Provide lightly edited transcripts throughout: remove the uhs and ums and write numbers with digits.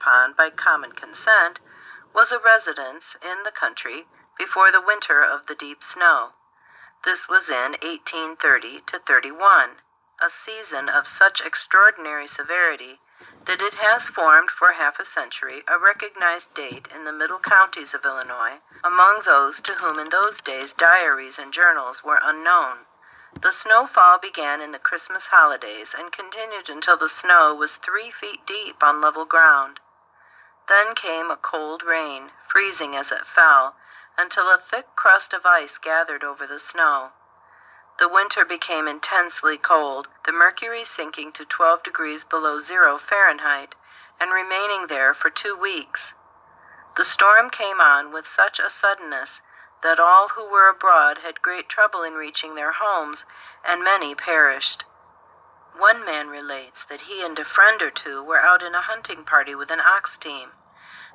upon by common consent, was a residence in the country before the winter of the deep snow. This was in 1830–31, a season of such extraordinary severity that it has formed for half a century a recognized date in the middle counties of Illinois among those to whom in those days diaries and journals were unknown. The snowfall began in the Christmas holidays and continued until the snow was 3 feet deep on level ground. Then came a cold rain, freezing as it fell, until a thick crust of ice gathered over the snow. The winter became intensely cold, the mercury sinking to 12 degrees below zero Fahrenheit, and remaining there for 2 weeks. The storm came on with such a suddenness that all who were abroad had great trouble in reaching their homes, and many perished. One man relates that he and a friend or two were out in a hunting party with an ox team.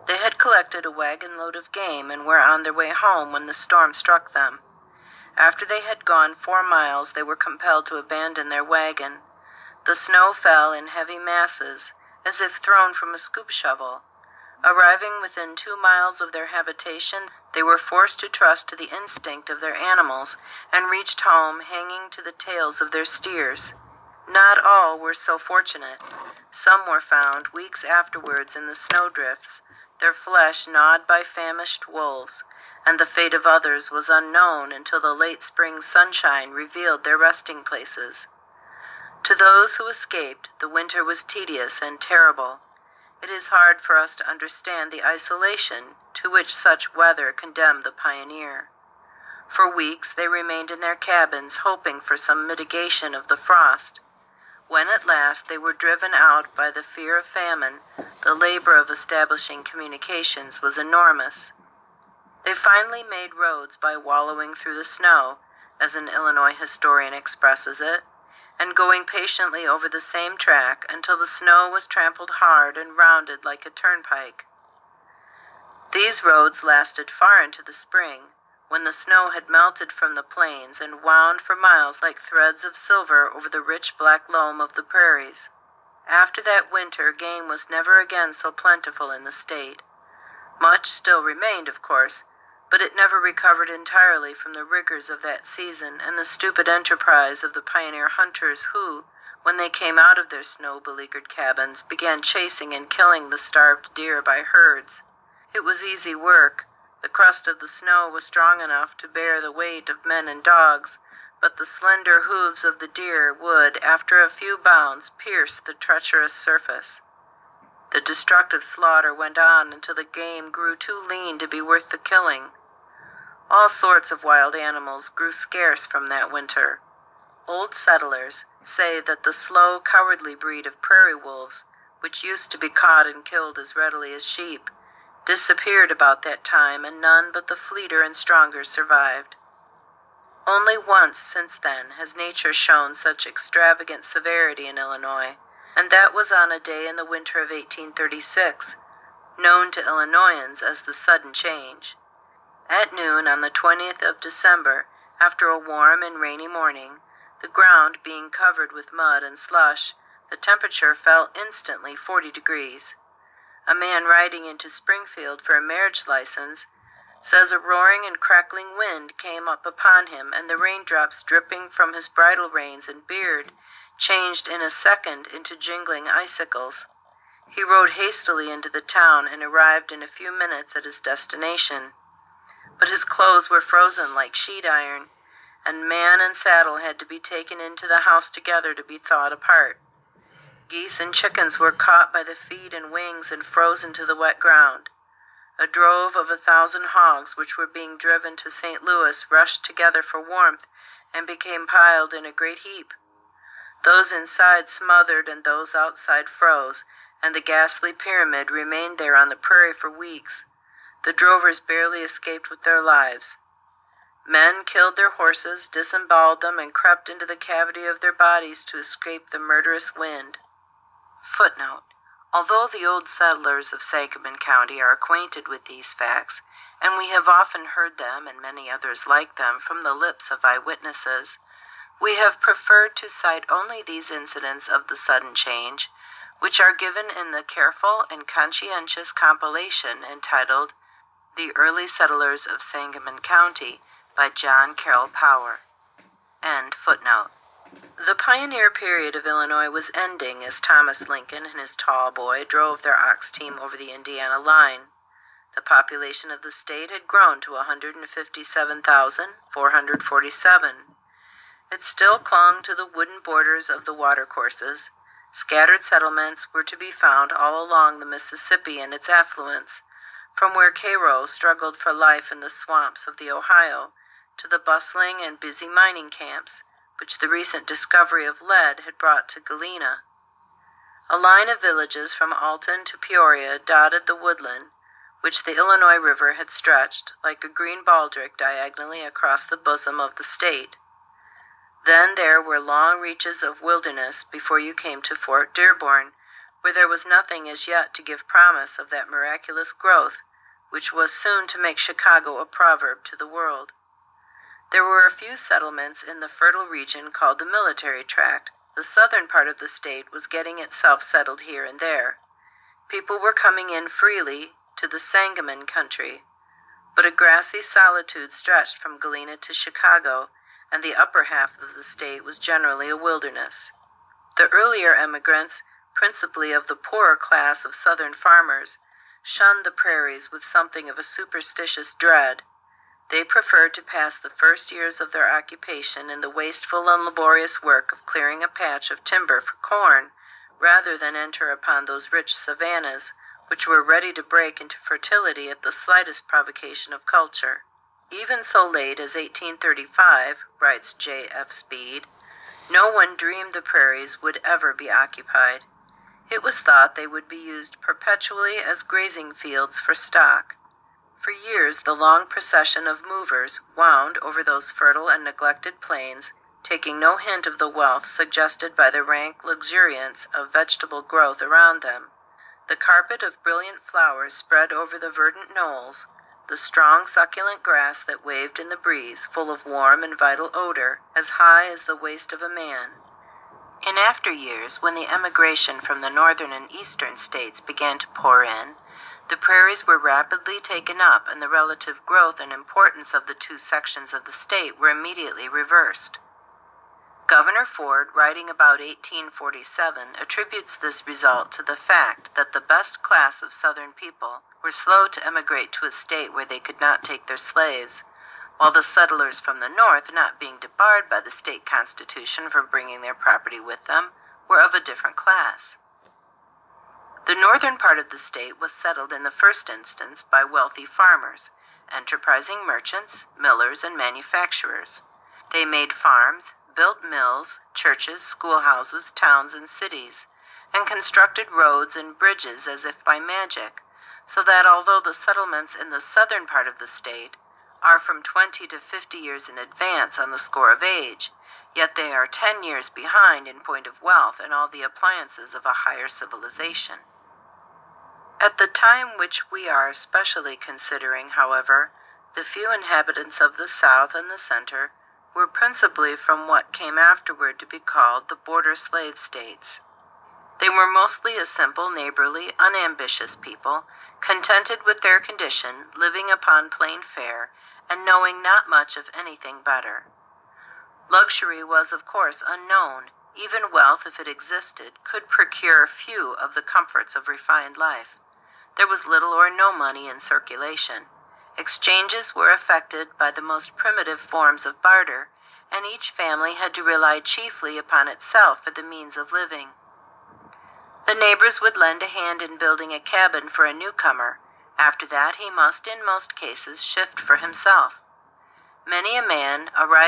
They had collected a wagon load of game and were on their way home when the storm struck them. After they had gone 4 miles, they were compelled to abandon their wagon. The snow fell in heavy masses, as if thrown from a scoop shovel. Arriving within 2 miles of their habitation, they were forced to trust to the instinct of their animals, and reached home hanging to the tails of their steers. Not all were so fortunate. Some were found weeks afterwards in the snowdrifts, their flesh gnawed by famished wolves, and the fate of others was unknown until the late spring sunshine revealed their resting places. To those who escaped, the winter was tedious and terrible. It is hard for us to understand the isolation to which such weather condemned the pioneer. For weeks they remained in their cabins, hoping for some mitigation of the frost. When at last they were driven out by the fear of famine, the labor of establishing communications was enormous. They finally made roads by wallowing through the snow, as an Illinois historian expresses it, and going patiently over the same track until the snow was trampled hard and rounded like a turnpike. These roads lasted far into the spring, when the snow had melted from the plains and wound for miles like threads of silver over the rich black loam of the prairies. After that winter, game was never again so plentiful in the state. Much still remained, of course, but it never recovered entirely from the rigors of that season and the stupid enterprise of the pioneer hunters who, when they came out of their snow-beleaguered cabins, began chasing and killing the starved deer by herds. It was easy work. The crust of the snow was strong enough to bear the weight of men and dogs, but the slender hooves of the deer would, after a few bounds, pierce the treacherous surface. The destructive slaughter went on until the game grew too lean to be worth the killing. All sorts of wild animals grew scarce from that winter. Old settlers say that the slow, cowardly breed of prairie wolves, which used to be caught and killed as readily as sheep, disappeared about that time, and none but the fleeter and stronger survived. Only once since then has nature shown such extravagant severity in Illinois, and that was on a day in the winter of 1836, known to Illinoisans as the sudden change. At noon on the 20th of December, after a warm and rainy morning, the ground being covered with mud and slush, the temperature fell instantly 40 degrees. A man riding into Springfield for a marriage license says a roaring and crackling wind came up upon him, and the raindrops dripping from his bridle reins and beard changed in a second into jingling icicles. He rode hastily into the town and arrived in a few minutes at his destination. But his clothes were frozen like sheet iron, and man and saddle had to be taken into the house together to be thawed apart. Geese and chickens were caught by the feet and wings and frozen to the wet ground. A drove of 1,000 hogs which were being driven to St. Louis rushed together for warmth and became piled in a great heap. Those inside smothered and those outside froze, and the ghastly pyramid remained there on the prairie for weeks. The drovers barely escaped with their lives. Men killed their horses, disemboweled them, and crept into the cavity of their bodies to escape the murderous wind. Footnote: although the old settlers of Sangamon County are acquainted with these facts, and we have often heard them and many others like them from the lips of eyewitnesses, we have preferred to cite only these incidents of the sudden change, which are given in the careful and conscientious compilation entitled The Early Settlers of Sangamon County by John Carroll Power. End footnote. The pioneer period of Illinois was ending as Thomas Lincoln and his tall boy drove their ox team over the Indiana line. The population of the state had grown to 157,447. It still clung to the wooden borders of the watercourses. Scattered settlements were to be found all along the Mississippi and its affluents, from where Cairo struggled for life in the swamps of the Ohio to the bustling and busy mining camps, which the recent discovery of lead had brought to Galena. A line of villages from Alton to Peoria dotted the woodland, which the Illinois River had stretched like a green baldric diagonally across the bosom of the state. Then there were long reaches of wilderness before you came to Fort Dearborn, where there was nothing as yet to give promise of that miraculous growth which was soon to make Chicago a proverb to the world. There were a few settlements in the fertile region called the Military Tract. The southern part of the state was getting itself settled here and there. People were coming in freely to the Sangamon country, but a grassy solitude stretched from Galena to Chicago, and the upper half of the state was generally a wilderness. The earlier emigrants, principally of the poorer class of southern farmers, shunned the prairies with something of a superstitious dread. They preferred to pass the first years of their occupation in the wasteful and laborious work of clearing a patch of timber for corn, rather than enter upon those rich savannas which were ready to break into fertility at the slightest provocation of culture. Even so late as 1835, writes J. F. Speed, no one dreamed the prairies would ever be occupied. It was thought they would be used perpetually as grazing fields for stock. For years the long procession of movers wound over those fertile and neglected plains, taking no hint of the wealth suggested by the rank luxuriance of vegetable growth around them. The carpet of brilliant flowers spread over the verdant knolls, the strong succulent grass that waved in the breeze, full of warm and vital odor, as high as the waist of a man. In after years, when the emigration from the northern and eastern states began to pour in, the prairies were rapidly taken up, and the relative growth and importance of the two sections of the state were immediately reversed. Governor Ford, writing about 1847, attributes this result to the fact that the best class of Southern people were slow to emigrate to a state where they could not take their slaves, while the settlers from the North, not being debarred by the state constitution from bringing their property with them, were of a different class. The northern part of the state was settled in the first instance by wealthy farmers, enterprising merchants, millers, and manufacturers. They made farms, built mills, churches, schoolhouses, towns, and cities, and constructed roads and bridges as if by magic, so that although the settlements in the southern part of the state are from 20 to 50 years in advance on the score of age, yet they are 10 years behind in point of wealth and all the appliances of a higher civilization. At the time which we are especially considering, however, the few inhabitants of the South and the center were principally from what came afterward to be called the border slave states. They were mostly a simple, neighborly, unambitious people, contented with their condition, living upon plain fare, and knowing not much of anything better. Luxury was, of course, unknown. Even wealth, if it existed, could procure few of the comforts of refined life. There was little or no money in circulation. Exchanges were effected by the most primitive forms of barter, and each family had to rely chiefly upon itself for the means of living. The neighbors would lend a hand in building a cabin for a newcomer. After that he must, in most cases, shift for himself. Many a man, arriving